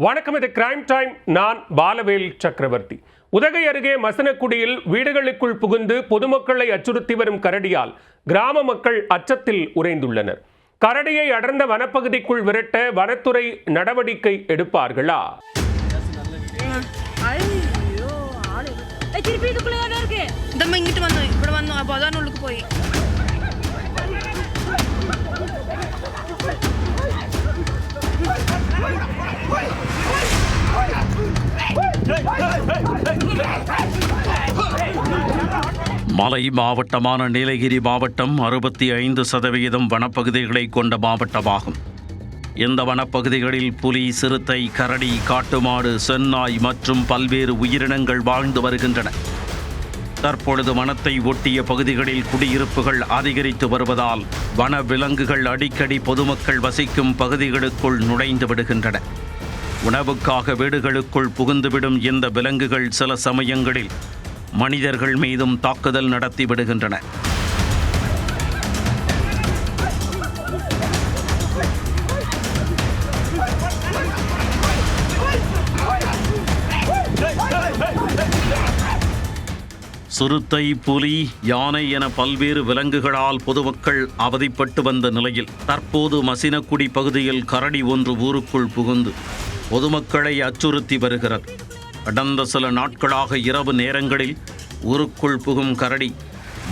வணக்கம், இது crime time. நான் பாலவேல் சக்கரவர்த்தி. உதகை அருகே மசனக்குடியில் வீடுகளுக்குள் புகுந்து பொதுமக்களை அச்சுறுத்தி வரும் கரடியால் கிராம மக்கள் அச்சத்தில் உறைந்துள்ளனர். கரடியை அடர்ந்த வனப்பகுதிக்குள் விரட்ட வனத்துறை நடவடிக்கை எடுப்பார்களா? மலை மாவட்டமான நீலகிரி மாவட்டம் 65% வனப்பகுதிகளை கொண்ட மாவட்டமாகும். இந்த வனப்பகுதிகளில் புலி, சிறுத்தை, கரடி, காட்டுமாடு, செந்நாய் மற்றும் பல்வேறு உயிரினங்கள் வாழ்ந்து வருகின்றன. தற்பொழுது வனத்தை ஒட்டிய பகுதிகளில் குடியிருப்புகள் அதிகரித்து வருவதால் வன விலங்குகள் அடிக்கடி பொதுமக்கள் வசிக்கும் பகுதிகளுக்குள் நுழைந்து விடுகின்றன. உணவுக்காக வீடுகளுக்குள் புகுந்துவிடும் இந்த விலங்குகள் சில சமயங்களில் மனிதர்கள் மீதும் தாக்குதல் நடத்தி விடுகின்றன. சிறுத்தை, புலி, யானை என பல்வேறு விலங்குகளால் பொதுமக்கள் அவதிப்பட்டு வந்த நிலையில் தற்போது மசினக்குடி பகுதியில் கரடி ஒன்று ஊருக்குள் புகுந்து பொதுமக்களை அச்சுறுத்தி வருகிறது. கடந்த சில நாட்களாக இரவு நேரங்களில் ஊருக்குள் புகும் கரடி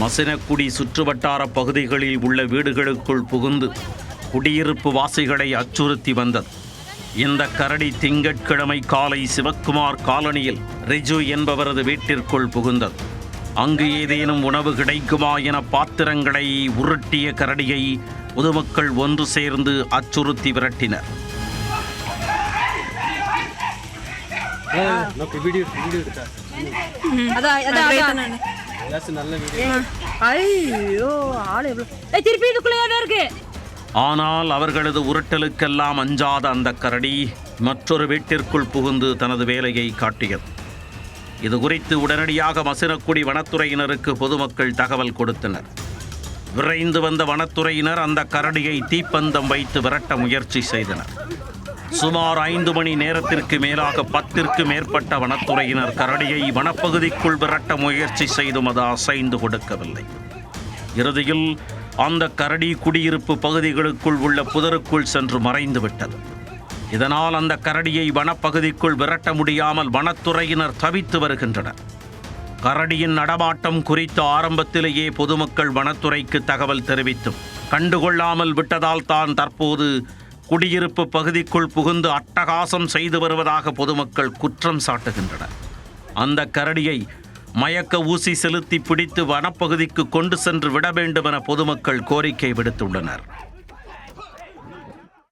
மசினக்குடி சுற்றுவட்டார பகுதிகளில் உள்ள வீடுகளுக்குள் புகுந்து குடியிருப்பு வாசிகளை அச்சுறுத்தி வந்தது. இந்த கரடி திங்கட்கிழமை காலை சிவக்குமார் காலனியில் ரிஜு என்பவரது வீட்டிற்குள் புகுந்தது. அங்கு ஏதேனும் உணவு கிடைக்குமா என பாத்திரங்களை உருட்டிய கரடியை பொதுமக்கள் ஒன்று சேர்ந்து அச்சுறுத்தி விரட்டினர். ஆனால் அவர்களது உருட்டலுக்கெல்லாம் அஞ்சாத அந்த கரடி மற்றொரு வீட்டிற்குள் புகுந்து தனது வேலையை காட்டியது. இது குறித்து உடனடியாக மசினக்குடி வனத்துறையினருக்கு பொதுமக்கள் தகவல் கொடுத்தனர். விரைந்து வந்த வனத்துறையினர் அந்த கரடியை தீப்பந்தம் வைத்து விரட்ட முயற்சி செய்தனர். சுமார் 5 மணி நேரத்திற்கு மேலாக 10க்கும் மேற்பட்ட வனத்துறையினர் கரடியை வனப்பகுதிக்குள் விரட்ட முயற்சி செய்தும் அது அசைந்து கொடுக்கவில்லை. இறுதியில் அந்த கரடி குடியிருப்பு பகுதிகளுக்குள் உள்ள புதருக்குள் சென்று மறைந்து விட்டது. இதனால் அந்த கரடியை வனப்பகுதிக்குள் விரட்ட முடியாமல் வனத்துறையினர் தவித்து வருகின்றனர். கரடியின் நடமாட்டம் குறித்து ஆரம்பத்திலேயே பொதுமக்கள் வனத்துறைக்கு தகவல் தெரிவித்தும் கண்டுகொள்ளாமல் விட்டதால் தான் தற்போது குடியிருப்பு பகுதிக்குள் புகுந்து அட்டகாசம் செய்து வருவதாக பொதுமக்கள் குற்றம் சாட்டுகின்றனர். அந்த கரடியை மயக்க ஊசி செலுத்தி பிடித்து வனப்பகுதிக்கு கொண்டு சென்று விட வேண்டும் என பொதுமக்கள் கோரிக்கை விடுத்துள்ளனர்.